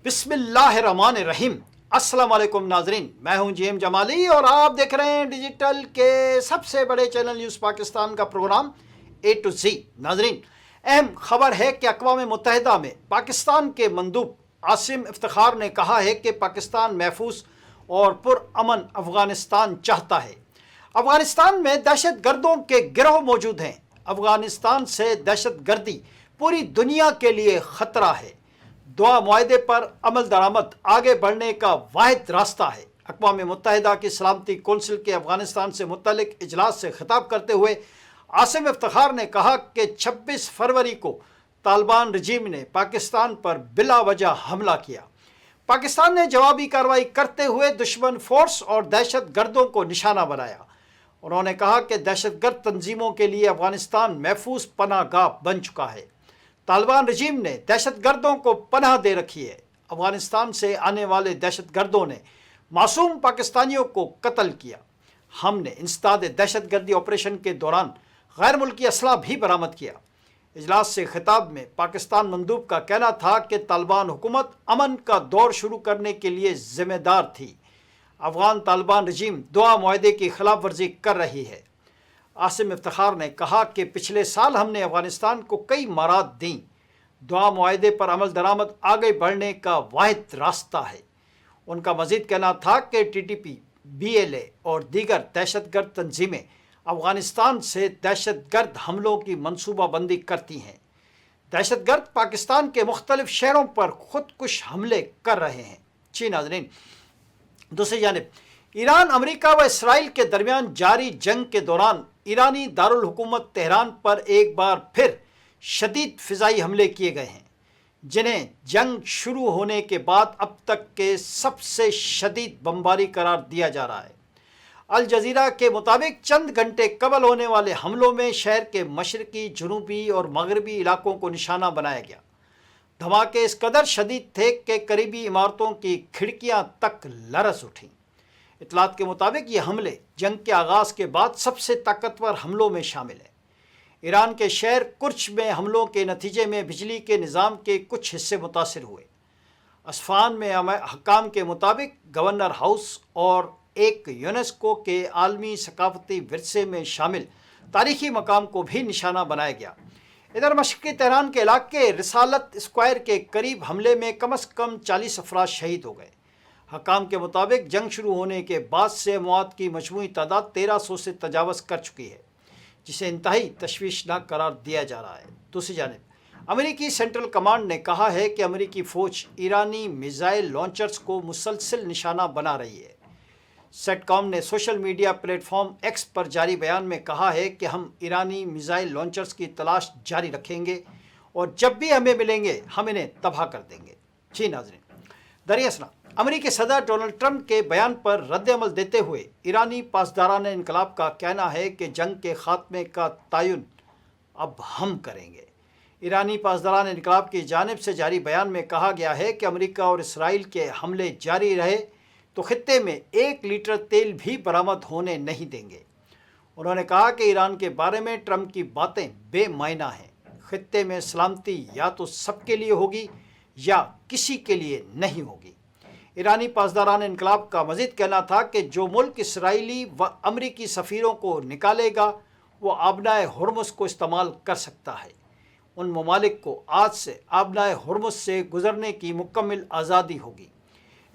बिस्मिल्लाहिर्रहमानिर्रहीम। अस्सलाम वालेकुम नाजरीन, मैं हूं जीएम जमाली और आप देख रहे हैं डिजिटल के सबसे बड़े चैनल न्यूज़ पाकिस्तान का प्रोग्राम ए टू जी। नाजरीन, अहम खबर है कि अक़वाम मुत्तहिदा में पाकिस्तान के मंदूब आसिम इफ्तिखार ने कहा है कि पाकिस्तान महफूज और पुरअमन अफ़गानिस्तान चाहता है। अफ़गानिस्तान में दहशत गर्दों के गिरोह मौजूद हैं। अफ़गानिस्तान से दहशत गर्दी पूरी दुनिया के लिए ख़तरा है। दुआ मुआहदे पर अमल दरामद आगे बढ़ने का वाहिद रास्ता है। अक़वाम मुत्तहिदा की सलामती कौंसिल के अफ़गानिस्तान से मुतल्लिक इजलास से खिताब करते हुए आसिम इफ्तिखार ने कहा कि 26 फरवरी को तालिबान रजीम ने पाकिस्तान पर बिला वजह हमला किया। पाकिस्तान ने जवाबी कार्रवाई करते हुए दुश्मन फोर्स और दहशत गर्दों को निशाना बनाया। उन्होंने कहा कि दहशत गर्द तंजीमों के लिए अफ़गानिस्तान महफूज पनाहगाह बन चुका है। तालिबान रजीम ने दहशत गर्दों को पनाह दे रखी है। अफ़गानिस्तान से आने वाले दहशत गर्दों ने मासूम पाकिस्तानियों को कत्ल किया। हमने इंसदाद दहशत गर्दी ऑपरेशन के दौरान गैर मुल्की असला भी बरामद किया। इजलास से खिताब में पाकिस्तान मंदूब का कहना था कि तालिबान हुकूमत अमन का दौर शुरू करने के लिए ज़िम्मेदार थी। अफ़गान तालिबान रजीम दुआ मुआहदे की खिलाफ वर्जी कर रही है। आसिम इफ्तिखार ने कहा कि पिछले साल हमने अफ़गानिस्तान को कई मराद दी। दुआ मुआहदे पर अमल दरामद आगे बढ़ने का वाहिद रास्ता है। उनका मज़ीद कहना था कि TTP, BLA और दीगर दहशत गर्द तंजीमें अफ़गानिस्तान से दहशत गर्द हमलों की मनसूबाबंदी करती हैं। दहशत गर्द पाकिस्तान के मुख्तलिफ शहरों पर खुदकुश हमले कर रहे हैं। जी नाज़रीन, दूसरी जानिब ईरान, अमेरिका व इसराइल के दरमियान जारी जंग के दौरान ईरानी दारुल हुकूमत तेहरान पर एक बार फिर शदीद फ़िज़ाई हमले किए गए हैं, जिन्हें जंग शुरू होने के बाद अब तक के सबसे शदीद बमबारी करार दिया जा रहा है। अल जज़ीरा के मुताबिक चंद घंटे कबल होने वाले हमलों में शहर के मशरकी, जनूबी और मगरबी इलाकों को निशाना बनाया गया। धमाके इस कदर शदीद थे कि करीबी इमारतों की खिड़कियां तक लरज़ उठीं। इतलात के मुताबिक ये हमले जंग के आगाज़ के बाद सबसे ताकतवर हमलों में शामिल हैं। ईरान के शहर कुर्च में हमलों के नतीजे में बिजली के निज़ाम के कुछ हिस्से मुतासिर हुए। अस्फ़हान में हकाम के मुताबिक गवर्नर हाउस और एक यूनेस्को के आलमी सकाफती विरसे में शामिल तारीख़ी मकाम को भी निशाना बनाया गया। इधर मशरक़ी तेहरान के इलाके रिसालत स्क्वायर के करीब हमले में कम अज़ कम 40 अफराद शहीद हो गए। हकाम के मुताबिक जंग शुरू होने के बाद से अमवात की मजमूई तादाद 1300 से तजावज़ कर चुकी है, जिसे इंतहाई तशवीशनाक करार दिया जा रहा है। दूसरी जानिब अमेरिकी सेंट्रल कमांड ने कहा है कि अमेरिकी फ़ौज ईरानी मिज़ाइल लॉन्चर्स को मुसलसल निशाना बना रही है। सेटकॉम ने सोशल मीडिया प्लेटफॉर्म एक्स पर जारी बयान में कहा है कि हम ईरानी मिज़ाइल लॉन्चर्स की तलाश जारी रखेंगे और जब भी हमें मिलेंगे हम इन्हें तबाह कर देंगे। जी नाज़रीन, दरियासना अमेरिकी सदर डोनाल्ड ट्रंप के बयान पर रद्द-ए-अमल देते हुए ईरानी पासदाराने इनकलाब का कहना है कि जंग के खात्मे का तयन अब हम करेंगे। ईरानी पासदारान इनकलाब की जानिब से जारी बयान में कहा गया है कि अमेरिका और इसराइल के हमले जारी रहे तो खित्ते में 1 लीटर तेल भी बरामद होने नहीं देंगे। उन्होंने कहा कि ईरान के बारे में ट्रंप की बातें बेमायना हैं। खित्ते में सलामती या तो सबके लिए होगी या किसी के लिए नहीं होगी। ईरानी पासदारान इनकलाब का मज़ीद कहना था कि जो मुल्क इसराइली व अमरीकी सफ़ीरों को निकालेगा वो आबनाए हुर्मुज़ को इस्तेमाल कर सकता है। उन ममालिक को आज से आबनाए हुर्मुज़ से गुज़रने की मुकम्मल आज़ादी होगी।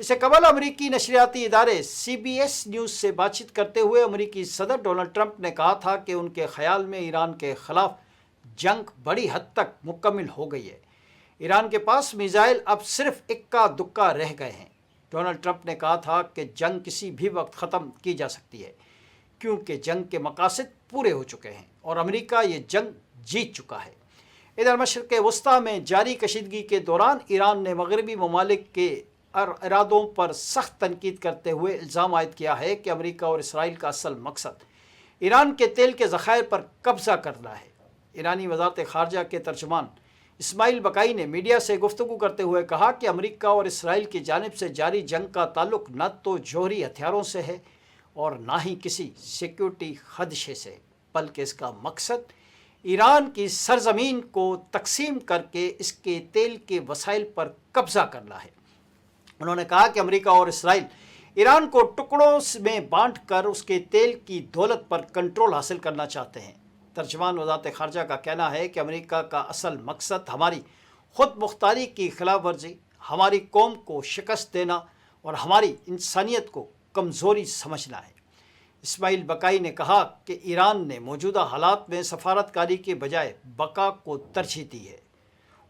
इससे कबल अमरीकी नशरियाती इदारे CBS न्यूज़ से बातचीत करते हुए अमरीकी सदर डोनाल्ड ट्रंप ने कहा था कि उनके ख़याल में ईरान के ख़िलाफ़ जंग बड़ी हद तक मुकम्मल हो गई है। ईरान के पास मिज़ाइल अब सिर्फ इक्का दुक्का रह गए हैं। डोनाल्ड ट्रंप ने कहा था कि जंग किसी भी वक्त ख़त्म की जा सकती है, क्योंकि जंग के मकासद पूरे हो चुके हैं और अमेरिका ये जंग जीत चुका है। इधर मशरिक़ वस्ता में जारी कशीदगी के दौरान ईरान ने मगरबी ममालिक के इरादों पर सख्त तनकीद करते हुए इल्ज़ाम आयद किया है कि अमेरिका और इसराइल का असल मकसद ईरान के तेल के ज़ख़ायर पर कब्ज़ा करना है। ईरानी वज़ारत ख़ारजा के तर्जुमान इस्माइल बकाई ने मीडिया से गुफ्तगू करते हुए कहा कि अमेरिका और इसराइल की जानिब से जारी जंग का ताल्लुक न तो जौहरी हथियारों से है और ना ही किसी सिक्योरिटी खदशे से, बल्कि इसका मकसद ईरान की सरजमीन को तकसीम करके इसके तेल के वसाइल पर कब्ज़ा करना है। उन्होंने कहा कि अमेरिका और इसराइल ईरान को टुकड़ों में बांट कर उसके तेल की दौलत पर कंट्रोल हासिल करना चाहते हैं। तर्जमान वज़ारत ख़ारजा का कहना है कि अमेरिका का असल मकसद हमारी खुद मुख्तारी की खिलाफ वर्जी, हमारी कौम को शिकस्त देना और हमारी इंसानियत को कमज़ोरी समझना है। इस्माइल बकाई ने कहा कि ईरान ने मौजूदा हालात में सफारतकारी के बजाय बका को तरजीह दी है।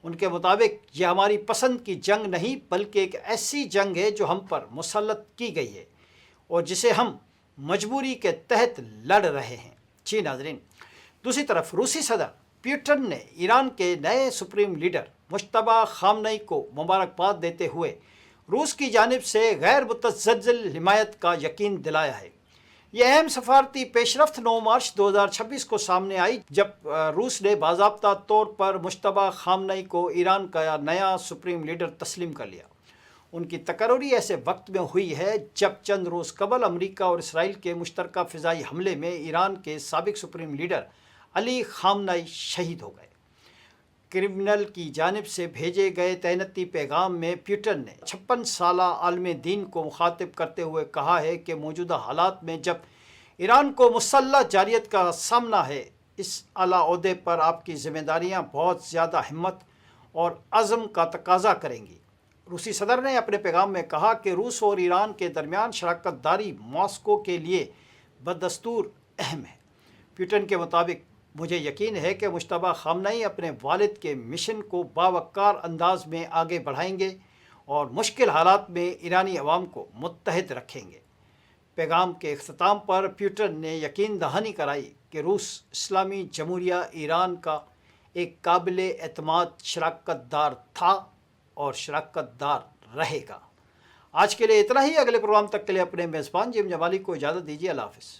उनके मुताबिक यह हमारी पसंद की जंग नहीं बल्कि एक ऐसी जंग है जो हम पर मुसल्लत की गई है और जिसे हम मजबूरी के तहत लड़ रहे हैं। जी नाज़रीन, दूसरी तरफ रूसी सदर पुतिन ने ईरान के नए सुप्रीम लीडर मुश्तबा खामनेई को मुबारकबाद देते हुए रूस की जानिब से गैर मुतज़ल्ज़ल हिमायत का यकीन दिलाया है। यह अहम सफारती पेशरफ्त 9 मार्च 2026 को सामने आई जब रूस ने बाज़ाब्ता तौर पर मुश्तबा खामनेई को ईरान का नया सुप्रीम लीडर तस्लीम कर लिया। उनकी तकर्री ऐसे वक्त में हुई है जब चंद रोज़ कबल अमेरिका और इसराइल के मुश्तरका फ़िज़ाई हमले में ईरान के साबिक सुप्रीम लीडर अली खामनेई शहीद हो गए। क्रिमिनल की जानिब से भेजे गए तैनती पैगाम में पुतिन ने 56 साला आलम दीन को मुखातिब करते हुए कहा है कि मौजूदा हालात में जब ईरान को मुसल्लह जारियत का सामना है, इस आला ओहदे पर आपकी ज़िम्मेदारियां बहुत ज़्यादा हिम्मत और अज़म का तकाजा करेंगी। रूसी सदर ने अपने पैगाम में कहा कि रूस और ईरान के दरमियान शराकत दारी मॉस्को के लिए बदस्तूर अहम है। पुतिन के मुताबिक मुझे यकीन है कि मुश्तबा खामनेई अपने वालिद के मिशन को बावकार अंदाज में आगे बढ़ाएंगे और मुश्किल हालात में ईरानी अवाम को मुत्तहद रखेंगे। पैगाम के इख्तिताम पर पुतिन ने यकीन दहानी कराई कि रूस इस्लामी जमहूरिया ईरान का एक काबिल एतमाद शराकतदार था और शराकतदार रहेगा। आज के लिए इतना ही। अगले प्रोग्राम तक के लिए अपने मेज़बान जिम जमाली को इजाज़त दीजिए। अल्लाह हाफ़िज़।